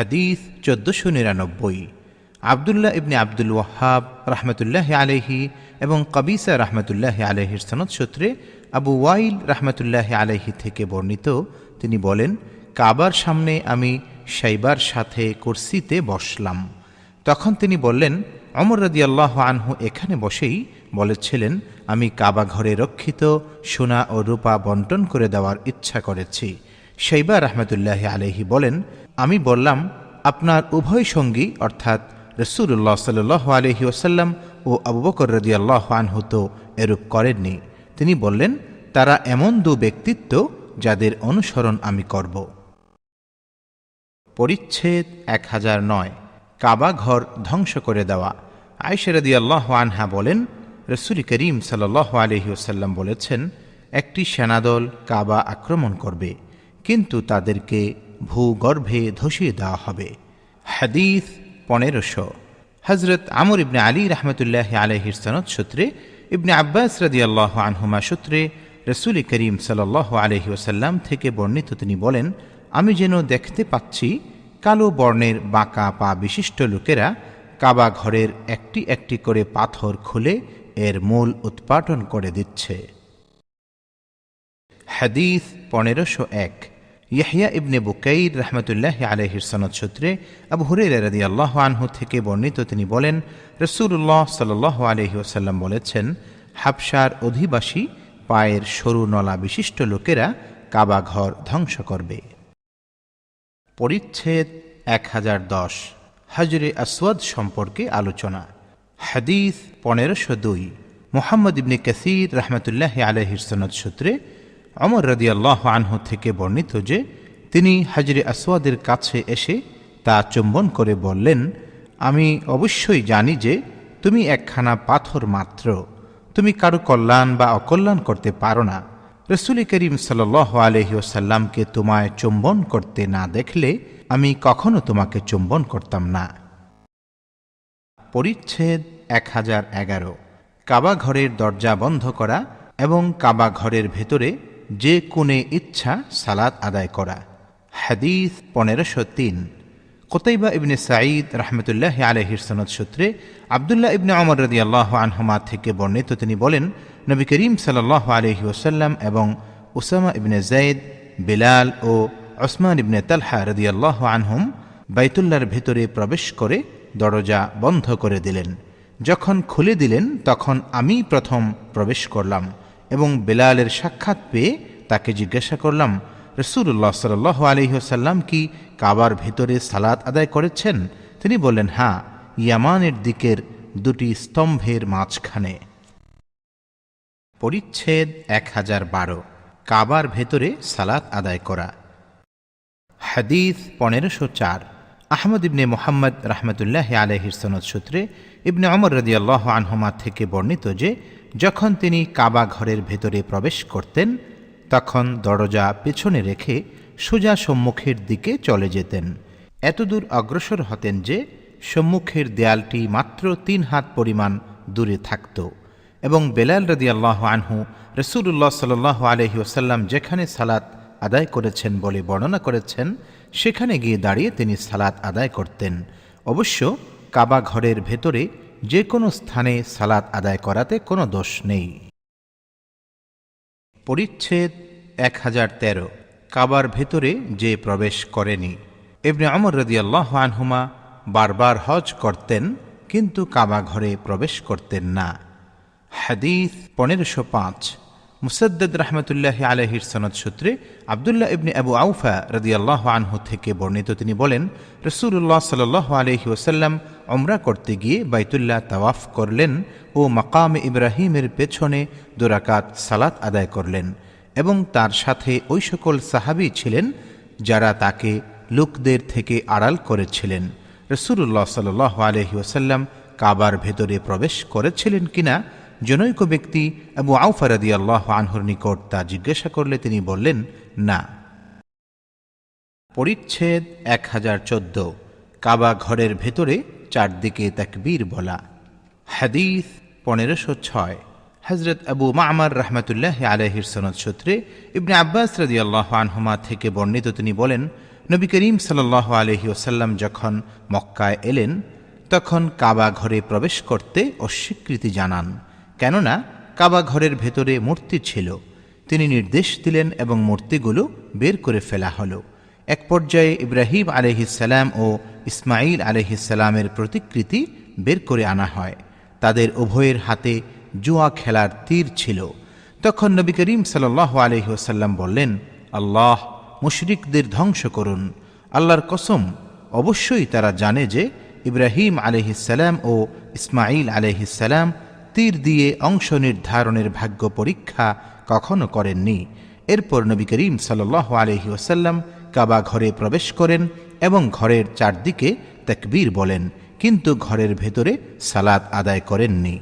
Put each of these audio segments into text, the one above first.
হাদিস 1499। আবদুল্লাহ ইবনে আব্দুল ওয়াহাব রহমতুল্লাহ আলাইহি এবং কবিসা রহমতুল্লাহ আলাইহির সনদ সূত্রে আবু ওয়াইল রহমতুল্লাহ আলাইহি থেকে বর্ণিত, তিনি বলেন, কাবার সামনে আমি শাইবার সাথে কুরসিতে বসলাম। তখন তিনি বললেন, ওমর রাদিয়াল্লাহু আনহু এখানে বসেই বলেছিলেন, আমি কাবা ঘরে রক্ষিত সোনা ও রূপা বন্টন করে দেওয়ার ইচ্ছা করেছি। শাইবা রহমতুল্লাহ আলাইহি বলেন, আমি বললাম, আপনার উভয় সঙ্গী অর্থাৎ রাসূলুল্লাহ সাল্লাল্লাহু আলাইহি ওয়াসাল্লাম ও আবু বকর রাদিয়াল্লাহু আনহু তো এরূপ করেননি। তিনি বললেন, তারা এমন দু ব্যক্তিত্ব যাদের অনুসরণ আমি করব। পরিচ্ছেদ 1009। কাবা ঘর ধ্বংস করে দেওয়া। আয়েশা রাদিয়াল্লাহু আনহা বলেন, রাসূল করিম সাল্লাল্লাহু আলাইহি ওয়াসাল্লাম বলেছেন, একটি সেনাদল কাবা আক্রমণ করবে, কিন্তু তাদেরকে ভূগর্ভে ধসিয়ে দেওয়া হবে। হাদিস 1500। হযরত আমর ইবনে আলী রহমতুল্লাহ আলাইহির সনদ সূত্রে ইবনে আব্বাস রাদিয়াল্লাহু আনহুমা সূত্রে রাসূল করিম সাল্লাল্লাহু আলাইহি ওয়াসাল্লাম থেকে বর্ণিত, তিনি বলেন, আমি যেন দেখতে পাচ্ছি কালো বর্ণের বাঁকা পা বিশিষ্ট লোকেরা কাবা ঘরের একটি একটি করে পাথর খুলে এর মূল উৎপাটন করে দিচ্ছে। হাদিস 1501। ইয়াহইয়া ইবনে বুকাইর রহমতুল্লাহ আলাইহির সনদ সূত্রে আবু হুরায়রা রাদিয়াল্লাহু আনহু থেকে বর্ণিত, তিনি বলেন, রাসূলুল্লাহ সাল্লাল্লাহু আলাইহি ওয়াসাল্লাম বলেছেন, হাবশার অধিবাসী পায়ের সরু নলা বিশিষ্ট লোকেরা কাবা ঘর ধ্বংস করবে। পরিচ্ছেদ 1010। হজরে আসওয়াদ সম্পর্কে আলোচনা। হাদিস 1502। মুহাম্মদ ইবনে কাসীর রহমতুল্লাহ আলাইহির সনদ সূত্রে ওমর রাদিয়াল্লাহু আনহু থেকে বর্ণিত যে, তিনি হজরে আসওয়াদের কাছে এসে তা চুম্বন করে বললেন, আমি অবশ্যই জানি যে তুমি একখানা পাথর মাত্র, তুমি কারো কল্যাণ বা অকল্যাণ করতে পারো না। রাসূল করিম সাল্লাল্লাহু আলাইহি ওয়াসাল্লামকে তোমায় চুম্বন করতে না দেখলে আমি কখনো তোমাকে চুম্বন করতাম না। পরিচ্ছেদ 1011। কাবা ঘরের দরজা বন্ধ করা এবং কাবা ঘরের ভেতরে যে কোণে ইচ্ছা সালাত আদায় করা। হাদিস 1503। কুতাইবা ইবনে সাঈদ রহমতুল্লাহ আলাইহির সনদ সূত্রে আবদুল্লাহ ইবনে ওমর রাদিয়াল্লাহু আনহুমা থেকে বর্ণিত, তিনি বলেন, নবী করিম সাল্লাল্লাহু আলাইহি ওয়াসাল্লাম এবং উসামা ইবনে যায়েদ, বিলাল ও উসমান ইবনে তালহা রাদিয়াল্লাহু আনহুম বাইতুল্লাহর ভেতরে প্রবেশ করে দরজা বন্ধ করে দিলেন। যখন খুলে দিলেন তখন আমি প্রথম প্রবেশ করলাম এবং বেলালের সাক্ষাৎ পেয়ে তাকে জিজ্ঞাসা করলাম, রাসূলুল্লাহ সাল্লাল্লাহু আলাইহি ওয়াসাল্লাম কি কাবার ভেতরে সালাত আদায় করেছেন? তিনি বললেন, হ্যাঁ, ইয়ামানের দিকের দুটি স্তম্ভের মাঝখানে। পরিচ্ছেদ 1012। কাবার ভেতরে সালাত আদায় করা। হাদিস 1504। আহমদ ইবনে মুহাম্মদ রহমতুল্লাহ আলাইহির সনদ সূত্রে ইবনে ওমর রাদিয়াল্লাহু আনহুমা থেকে বর্ণিত যে, যখন তিনি কাবা ঘরের ভেতরে প্রবেশ করতেন তখন দরজা পেছনে রেখে সোজা সম্মুখের দিকে চলে যেতেন। এতদূর অগ্রসর হতেন যে সম্মুখের দেয়ালটি মাত্র 3 হাত পরিমাণ দূরে থাকত এবং বেলাল রাদিয়াল্লাহু আনহু রাসূলুল্লাহ সাল্লাল্লাহু আলাইহি ওয়াসাল্লাম যেখানে সালাত আদায় করেছেন বলে বর্ণনা করেছেন, সেখানে গিয়ে দাঁড়িয়ে তিনি সালাত আদায় করতেন। অবশ্য কাবা ঘরের ভেতরে যে কোনো স্থানে সালাত আদায় করাতে কোনো দোষ নেই। পরিচ্ছেদ 1013। কাবার ভেতরে যে প্রবেশ করেনি। ইবনে ওমর রাদিয়াল্লাহু আনহুমা বারবার হজ করতেন কিন্তু কাবা ঘরে প্রবেশ করতেন না। হাদিস 1505। মুসাদ্দাদ রহমতুল্লাহ আলাইহির সনদ সূত্রে আবদুল্লাহ ইবনে আবু আউফা রাদিয়াল্লাহু আনহু থেকে বর্ণিত, তিনি বলেন, রাসূলুল্লাহ সাল্লাল্লাহু আলাইহি ওয়াসাল্লাম উমরা করতে গিয়ে বাইতুল্লাহ তাওয়াফ করলেন ও মাকামে ইব্রাহিমের পেছনে 2 রাকাত সালাত আদায় করলেন এবং তার সাথে ওই সকল সাহাবী ছিলেন যারা তাকে লোকদের থেকে আড়াল করেছিলেন। রাসূলুল্লাহ সাল্লাল্লাহু আলাইহি ওয়াসাল্লাম কাবার ভেতরে প্রবেশ করেছিলেন কিনা জনৈক ব্যক্তি আবু আউফা রাদিয়াল্লাহু আনহুর নিকট তা জিজ্ঞাসা করলে তিনি বললেন, না। পরিচ্ছেদ 1014। কাবা ঘরের ভেতরে চারদিকে তাকবীর বলা। হাদিস 1506। হযরত আবু মা'মার রাহমাতুল্লাহি আলাইহির সনদ সূত্রে ইবনে আব্বাস রাদিয়াল্লাহু আনহুমা থেকে বর্ণিত, তিনি বলেন, নবী করিম সাল্লাল্লাহু আলাইহি ওয়াসাল্লাম যখন মক্কায় এলেন তখন কাবা ঘরে প্রবেশ করতে অস্বীকৃতি জানান, কেননা কাবা ঘরের ভেতরে মূর্তি ছিল। তিনি নির্দেশ দিলেন এবং মূর্তিগুলো বের করে ফেলা হলো। এক পর্যায়ে ইব্রাহিম আলাইহিসসালাম ও ইসমাঈল আলাইহিসসালামের প্রতিকৃতি বের করে আনা হয়। তাদের উভয়ের হাতে জুয়া খেলার তীর ছিল। তখন নবী করিম সাল্লাল্লাহু আলাইহি ওয়াসাল্লাম বললেন, আল্লাহ মুশরিকদের ধ্বংস করুন। আল্লাহর কসম, অবশ্যই তারা জানে যে ইব্রাহিম আলাইহিসসালাম ও ইসমাঈল আলাইহিসসালাম তীর দিয়ে অংশ নির্ধারণের ভাগ্য পরীক্ষা কখনো করেননি। এরপর নবী করিম সাল্লাল্লাহু আলাইহি ওয়াসাল্লাম কাবা ঘরে প্রবেশ করেন এবং ঘরের চারদিকে তাকবীর বলেন, কিন্তু ঘরের ভেতরে সালাত আদায় করেননি।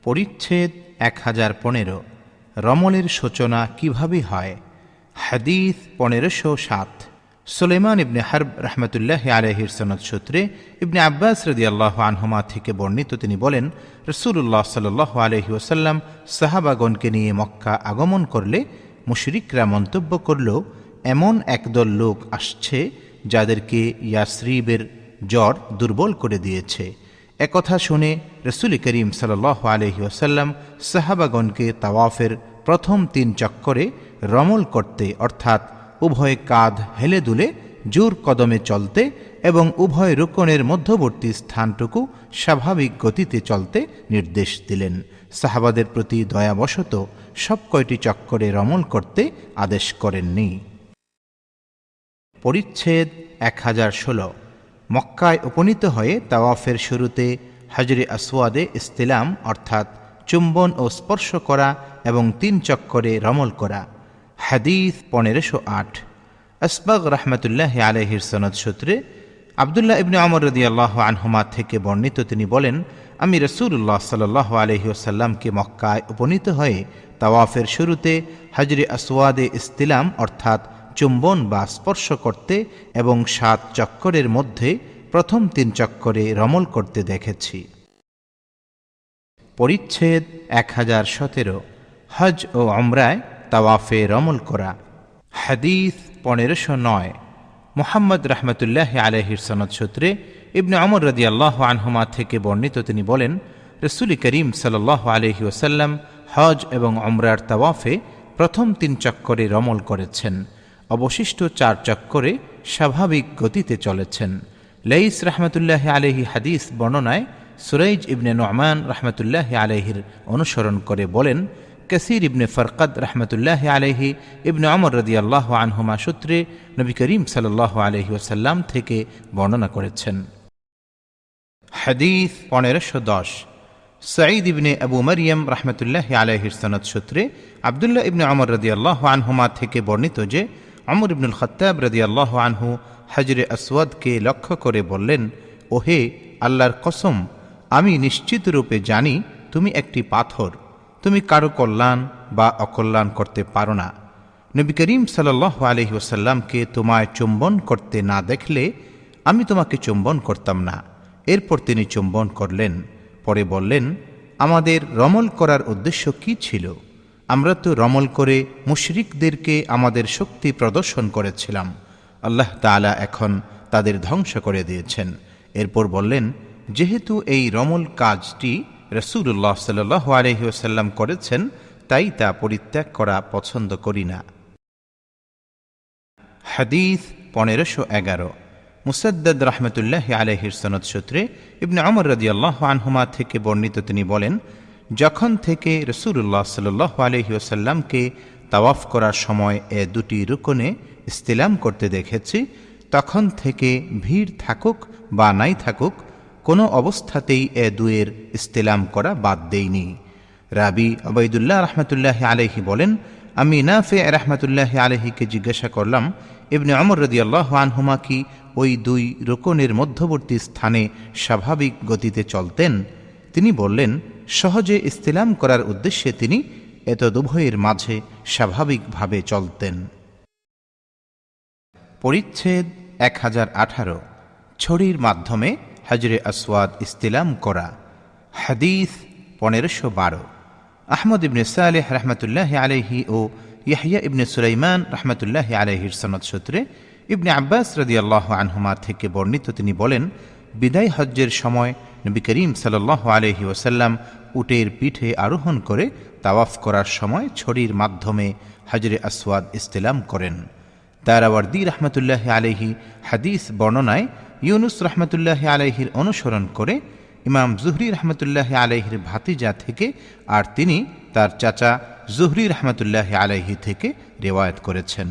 পরিচ্ছেদ 1015। রমলের সূচনা কিভাবে হয়? হাদিস 1507। সুলাইমান ইবনে হারব রাহমাতুল্লাহি আলাইহির সনদ সূত্রে ইবনে আব্বাস রাদিয়াল্লাহু আনহুমা থেকে বর্ণিত, তিনি বলেন, রাসূলুল্লাহ সাল্লাল্লাহু আলাইহি ওয়াসাল্লাম সাহাবাগণকে নিয়ে মক্কা আগমন করলে মুশরিকরা মন্তব্য করল, এমন একদল লোক আসছে যাদেরকে ইয়াসরিবের জ্বর দুর্বল করে দিয়েছে। একথা শুনে রাসূল করিম সাল্লাল্লাহু আলাইহি ওয়াসাল্লাম সাহাবাগণকে তাওয়াফের প্রথম 3 চক্করে রমল করতে, অর্থাৎ উভয় কাঁধ হেলে দুলে জোর কদমে চলতে এবং উভয় রুকনের মধ্যবর্তী স্থানটুকু স্বাভাবিক গতিতে চলতে নির্দেশ দিলেন। সাহাবাদের প্রতি দয়াবশত সব কয়টি চক্করে রমল করতে আদেশ করেননি। পরিচ্ছেদ 1016। মক্কায় উপনীত হয়ে তাওয়াফের শুরুতে হাজরে আসওয়াদে ইস্তিলাম, অর্থাৎ চুম্বন ও স্পর্শ করা এবং 3 চক্করে রমল করা। হাদিস 1508। আসবাগ রাহমাতুল্লাহি আলাইহির সনদ সূত্রে আব্দুল্লাহ ইবনে ওমর রাদিয়াল্লাহু আনহুমা থেকে বর্ণিত, তিনি বলেন, আমি রাসূলুল্লাহ সাল্লাল্লাহু আলাইহি ওয়াসাল্লামকে মক্কায় উপনীত হয়ে তাওয়াফের শুরুতে হাজরে আসওয়াদে ইস্তিলাম, অর্থাৎ চুম্বন বা স্পর্শ করতে এবং 7 চক্করের মধ্যে প্রথম 3 চক্করে রমল করতে দেখেছি। পরিচ্ছেদ 1017। হজ ও উমরায় তাওয়াফে রমল করা। হাদিস 1509। মুহাম্মদ রাহমাতুল্লাহি আলাইহির সনদ সূত্রে ইবনে ওমর রাদিয়াল্লাহু আনহুমা থেকে বর্ণিত, তিনি বলেন, রাসূল করিম সাল্লাল্লাহু আলাইহি ওয়াসাল্লাম হজ এবং উমরার তাওয়াফে প্রথম 3 চক্করে রমল করেছেন, অবশিষ্ট 4 চক্করে স্বাভাবিক গতিতে চলেছেন। লাইস রাহমাতুল্লাহি আলাইহি হাদিস বর্ণনায় সুরাইজ ইবনে নু'মান রাহমাতুল্লাহি আলাইহির অনুসরণ করে বলেন, কাসির ইবনে ফারকাদ রাহমাতুল্লাহি আলাইহি ইবনে ওমর রাদিয়াল্লাহু আনহুমা সূত্রে নবী করিম সাল্লাল্লাহু আলাইহি ওয়াসাল্লাম থেকে বর্ণনা করেছেন। হাদিস 1510। সাঈদ ইবনে আবু মারইয়াম রাহমাতুল্লাহি আলাইহির সনদ সূত্রে আব্দুল্লাহ ইবনে ওমর রাদিয়াল্লাহু আনহুমা থেকে বর্ণিত যে ওমর ইবনুল খাত্তাব রাদিয়াল্লাহু আনহু হাজরে আসওয়াদকে লক্ষ্য করে বললেন, ওহে আল্লাহর কসম, আমি নিশ্চিত রূপে জানি তুমি একটি পাথর, তুমি কারো কল্যাণ বা অকল্যাণ করতে পারো না। নবী করিম সাল্লাল্লাহু আলাইহি ওয়াসাল্লামকে তোমায় চুম্বন করতে না দেখলে আমি তোমাকে চুম্বন করতাম না। এরপর তিনি চুম্বন করলেন। পরে বললেন, আমাদের রমল করার উদ্দেশ্য কি ছিল? আমরা তো রমল করে মুশরিকদেরকে আমাদের শক্তি প্রদর্শন করেছিলাম। আল্লাহ তাআলা এখন তাদের ধ্বংস করে দিয়েছেন। এরপর বললেন, যেহেতু এই রমল কাজটি রাসূলুল্লাহ সাল্লাল্লাহু আলাইহি ওয়াসাল্লাম করেছেন, তাই তা পরিত্যাগ করা পছন্দ করি না। হাদিস 1511। মুসাদ্দাদ রাহমাতুল্লাহি আলাইহির সনদ সূত্রে ইবনে ওমর রাদিয়াল্লাহু আনহুমা থেকে বর্ণিত, তিনি বলেন, যখন থেকে রাসূলুল্লাহ সাল্লাল্লাহু আলাইহি ওয়াসাল্লামকে তাওয়াফ করার সময় এ 2টি রুকনে ইস্তিলাম করতে দেখেছি, তখন থেকে ভিড় থাকুক বা নাই থাকুক কোনো অবস্থাতেই এ 2-এর ইস্তিলাম করা বাদ দেইনি। রাবি উবাইদুল্লাহ রাহমাতুল্লাহি আলাইহি বলেন, আমি নাফি রাহমাতুল্লাহি আলাইহিকে জিজ্ঞাসা করলাম, ইবনে ওমর রাদিয়াল্লাহু আনহুমা কি ওই 2 রুকনের মধ্যবর্তী স্থানে স্বাভাবিক গতিতে চলতেন? তিনি বললেন, সহজে ইস্তিলাম করার উদ্দেশ্যে তিনি এতদুভয়ের মাঝে স্বাভাবিকভাবে চলতেন। পরিচ্ছেদ 1018। ছড়ির মাধ্যমে হাজরে আসওয়াদ ইস্তিলাম করা। হাদিস 1512। আহমদ ইবনে সালেহ রাহমাতুল্লাহি আলাইহি ও ইয়াহইয়া ইবনে সুলাইমান রহমতুল্লাহি আলাইহির সনদ সূত্রে ইবনে আব্বাস রাদিয়াল্লাহু আনহুমা থেকে বর্ণিত, তিনি বলেন, বিদায় হজ্জের সময় নবী করিম সাল্লাল্লাহু আলাইহি ওয়াসাল্লাম উটের পিঠে আরোহণ করে তাওয়াফ করার সময় ছড়ির মাধ্যমে হাজরে আসওয়াদ ইস্তেলাম করেন। দারাওয়ার্দী রহমতুল্লাহি আলাইহি হাদিস বর্ণনায় ইউনুস রহমতুল্লাহি আলাইহির অনুসরণ করে ইমাম জুহরি রহমতুল্লাহি আলাইহির ভাতিজা থেকে, আর তিনি তার চাচা জুহরি রহমতুল্লাহি আলাইহি থেকে রিওয়ায়াত করেছেন।